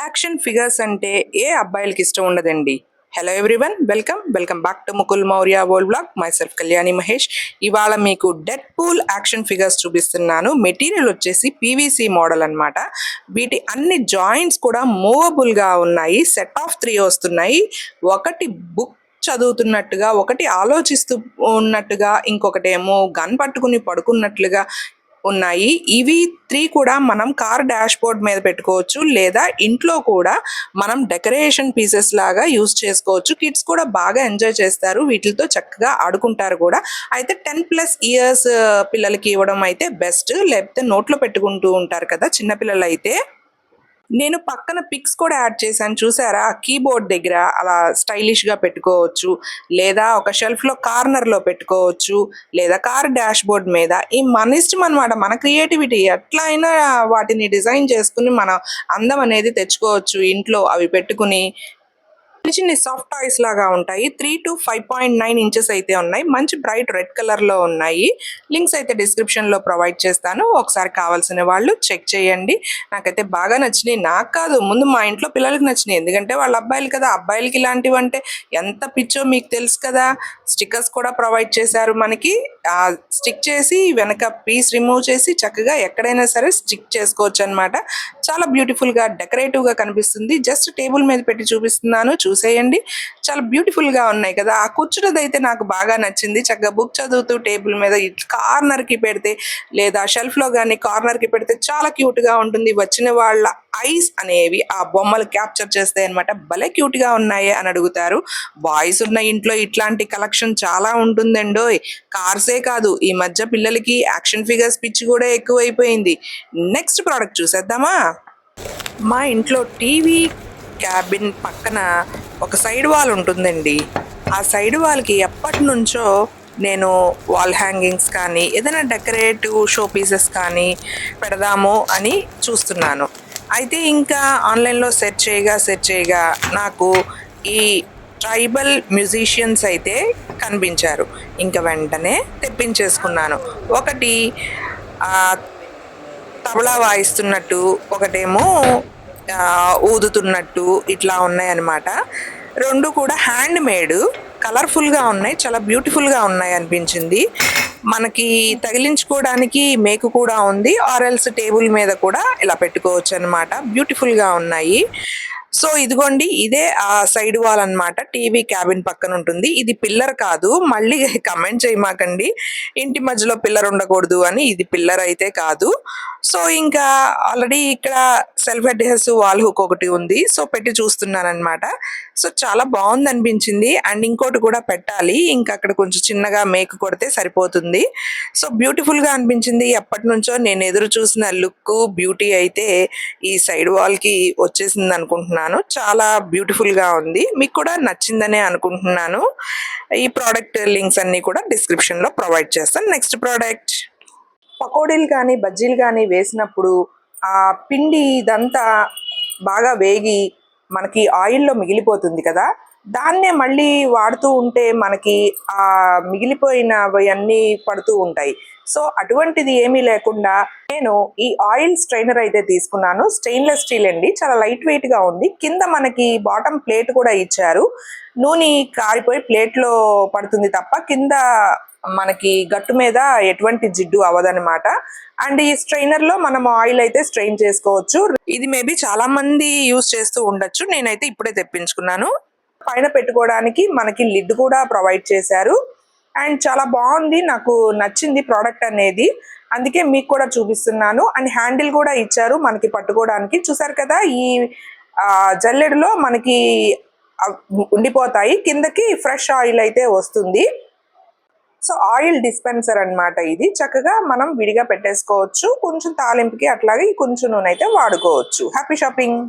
Action figures అంటే ఏ అబ్బాయిలకి ఇష్టం ఉండదండి. Hello everyone, welcome back to Mukul Maurya world blog. My self Kalyani Mahesh. ఇవాళ మీకు డెడ్ పూల్ యాక్షన్ ఫిగర్స్ చూపిస్తున్నాను. మెటీరియల్ వచ్చేసి పీవీసీ మోడల్ అన్నమాట. వీటి అన్ని జాయింట్స్ కూడా మూవబుల్ గా ఉన్నాయి. సెట్ ఆఫ్ 3 వస్తున్నాయి. ఒకటి బుక్ చదువుతున్నట్టుగా, ఒకటి ఆలోచిస్తూ ఉన్నట్టుగా, ఇంకొకటేమో గన్ పట్టుకుని పడుకున్నట్లుగా ఉన్నాయి. ఇవి 3 కూడా మనం కార్ డాష్ బోర్డ్ మీద పెట్టుకోవచ్చు, లేదా ఇంట్లో కూడా మనం డెకరేషన్ పీసెస్ లాగా యూజ్ చేసుకోవచ్చు. కిడ్స్ కూడా బాగా ఎంజాయ్ చేస్తారు, వీటితో చక్కగా ఆడుకుంటారు కూడా. అయితే 10+ ఇయర్స్ పిల్లలకి ఇవ్వడం అయితే బెస్ట్. లేకపోతే నోట్లో పెట్టుకుంటూ ఉంటారు కదా చిన్నపిల్లలు అయితే. నేను పక్కన పిక్స్ కూడా యాడ్ చేశాను, చూసారా? కీబోర్డ్ దగ్గర అలా స్టైలిష్ గా పెట్టుకోవచ్చు, లేదా ఒక షెల్ఫ్ లో కార్నర్ లో పెట్టుకోవచ్చు, లేదా కార్ డాష్ బోర్డ్ మీద. ఈ మన ఇష్టం అనమాట, మన క్రియేటివిటీ. ఎట్లా అయినా వాటిని డిజైన్ చేసుకుని మన అందం అనేది తెచ్చుకోవచ్చు ఇంట్లో అవి పెట్టుకుని. చిన్న చిన్న సాఫ్ట్ టాయ్స్ లాగా ఉంటాయి. 3 to 5.9 ఇంచెస్ అయితే ఉన్నాయి. మంచి బ్రైట్ రెడ్ కలర్ లో ఉన్నాయి. లింక్స్ అయితే డిస్క్రిప్షన్ లో ప్రొవైడ్ చేస్తాను, ఒకసారి కావాల్సిన వాళ్ళు చెక్ చేయండి. నాకైతే బాగా నచ్చినాయి. నాకు కాదు, ముందు మా ఇంట్లో పిల్లలకి నచ్చినాయి. ఎందుకంటే వాళ్ళ అబ్బాయిలు కదా, అబ్బాయిలకి ఇలాంటివి అంటే ఎంత పిచ్చో మీకు తెలుసు కదా. స్టిక్కర్స్ కూడా ప్రొవైడ్ చేశారు మనకి. స్టిక్ చేసి వెనక పీస్ రిమూవ్ చేసి చక్కగా ఎక్కడైనా సరే స్టిక్ చేసుకోవచ్చు అనమాట. చాలా బ్యూటిఫుల్ గా డెకరేటివ్ గా కనిపిస్తుంది. జస్ట్ టేబుల్ మీద పెట్టి చూపిస్తున్నాను, చూసేయండి. చాలా బ్యూటిఫుల్ గా ఉన్నాయి కదా. ఆ కూర్చున్నది అయితే నాకు బాగా నచ్చింది. చక్కగా బుక్ చదువుతూ టేబుల్ మీద కార్నర్ కి పెడితే, లేదా షెల్ఫ్ లో గానీ కార్నర్ కి పెడితే చాలా క్యూట్ గా ఉంటుంది. వచ్చిన వాళ్ళ ఐస్ అనేవి ఆ బొమ్మలు క్యాప్చర్ చేస్తాయి అనమాట. భలే క్యూట్ గా ఉన్నాయి అని అడుగుతారు. బాయ్స్ ఉన్న ఇంట్లో ఇట్లాంటి కలెక్షన్ చాలా ఉంటుందండోయ్. కార్సే కాదు, ఈ మధ్య పిల్లలకి యాక్షన్ ఫిగర్స్ పిచ్చి కూడా ఎక్కువైపోయింది. నెక్స్ట్ ప్రోడక్ట్ చూసేద్దామా? మా ఇంట్లో టీవీ క్యాబిన్ పక్కన ఒక సైడ్ వాల్ ఉంటుందండి. ఆ సైడ్ వాల్కి ఎప్పటి నుంచో నేను వాల్ హ్యాంగింగ్స్ కానీ ఏదైనా డెకరేటివ్ షో పీసెస్ కానీ పెడదాము అని చూస్తున్నాను. అయితే ఇంకా ఆన్లైన్లో సెర్చ్ చేయగా నాకు ఈ ట్రైబల్ మ్యూజిషియన్స్ అయితే కనిపించారు. ఇంకా వెంటనే తెప్పించేసుకున్నాను. ఒకటి తబలా వాయిస్తున్నట్టు, ఒకటేమో ఊదుతున్నట్టు ఇట్లా ఉన్నాయన్నమాట. 2 కూడా హ్యాండ్ మేడ్, కలర్ఫుల్గా ఉన్నాయి, చాలా బ్యూటిఫుల్గా ఉన్నాయి అనిపించింది. మనకి తగిలించుకోవడానికి మేకు కూడా ఉంది, ఆర్ఎల్స్ టేబుల్ మీద కూడా ఇలా పెట్టుకోవచ్చు అనమాట. బ్యూటిఫుల్గా ఉన్నాయి. సో ఇదిగోండి, ఇదే ఆ సైడ్ వాల్ అన్నమాట. టీవీ క్యాబిన్ పక్కన ఉంటుంది. ఇది పిల్లర్ కాదు, మళ్ళీ కమెంట్ చేయమాకండి ఇంటి మధ్యలో పిల్లర్ ఉండకూడదు అని. ఇది పిల్లర్ అయితే కాదు. సో ఇంకా ఆల్రెడీ ఇక్కడ సెల్ఫ్ అడ్హెసివ్ వాల్ హుక్ ఒకటి ఉంది. సో పెట్టి చూస్తున్నాను అనమాట. సో చాలా బాగుంది అనిపించింది. అండ్ ఇంకోటి కూడా పెట్టాలి, ఇంకా అక్కడ కొంచెం చిన్నగా మేకు కొడితే సరిపోతుంది. సో బ్యూటిఫుల్ గా అనిపించింది. ఎప్పటి నుంచో నేను ఎదురు చూసిన లుక్, బ్యూటీ అయితే ఈ సైడ్ వాల్ కి వచ్చేసింది అనుకుంటున్నాను. చాలా బ్యూటిఫుల్ గా ఉంది. మీకు కూడా నచ్చిందనే అనుకుంటున్నాను. ఈ ప్రోడక్ట్ లింక్స్ అన్ని కూడా డిస్క్రిప్షన్ లో ప్రొవైడ్ చేస్తాను. నెక్స్ట్ ప్రోడక్ట్, పకోడీలు కానీ బజ్జీలు కానీ వేసినప్పుడు ఆ పిండి ఇదంతా బాగా వేగి మనకి ఆయిల్లో మిగిలిపోతుంది కదా. దాన్నే మళ్ళీ వాడుతూ ఉంటే మనకి ఆ మిగిలిపోయినవి అన్నీ పడుతూ ఉంటాయి. సో అటువంటిది ఏమీ లేకుండా నేను ఈ ఆయిల్ స్ట్రైనర్ అయితే తీసుకున్నాను. స్టెయిన్లెస్ స్టీల్ అండి, చాలా లైట్ వెయిట్ గా ఉంది. కింద మనకి బాటమ్ ప్లేట్ కూడా ఇచ్చారు. నూనె కారిపోయి ప్లేట్లో పడుతుంది తప్ప కింద మనకి గట్టు మీద ఎటువంటి జిడ్డు అవ్వదన్నమాట. అండ్ ఈ స్ట్రైనర్ లో మనం ఆయిల్ అయితే స్ట్రెయిన్ చేసుకోవచ్చు. ఇది మేబీ చాలా మంది యూజ్ చేస్తూ ఉండొచ్చు, నేనైతే ఇప్పుడే తెప్పించుకున్నాను. పైన పెట్టుకోవడానికి మనకి లిడ్ కూడా ప్రొవైడ్ చేశారు. అండ్ చాలా బాగుంది, నాకు నచ్చింది ప్రోడక్ట్ అనేది, అందుకే మీకు కూడా చూపిస్తున్నాను. అండ్ హ్యాండిల్ కూడా ఇచ్చారు మనకి పట్టుకోవడానికి. చూసారు కదా, ఈ జల్లెడలో మనకి ఉండిపోతాయి, కిందకి ఫ్రెష్ ఆయిల్ అయితే వస్తుంది. సో ఆయిల్ డిస్పెన్సర్ అన్నమాట ఇది. చక్కగా మనం విడిగా పెట్టేసుకోవచ్చు, కొంచెం తాలింపుకి అట్లాగే కొంచెం నూనె అయితే వాడుకోవచ్చు. Happy shopping.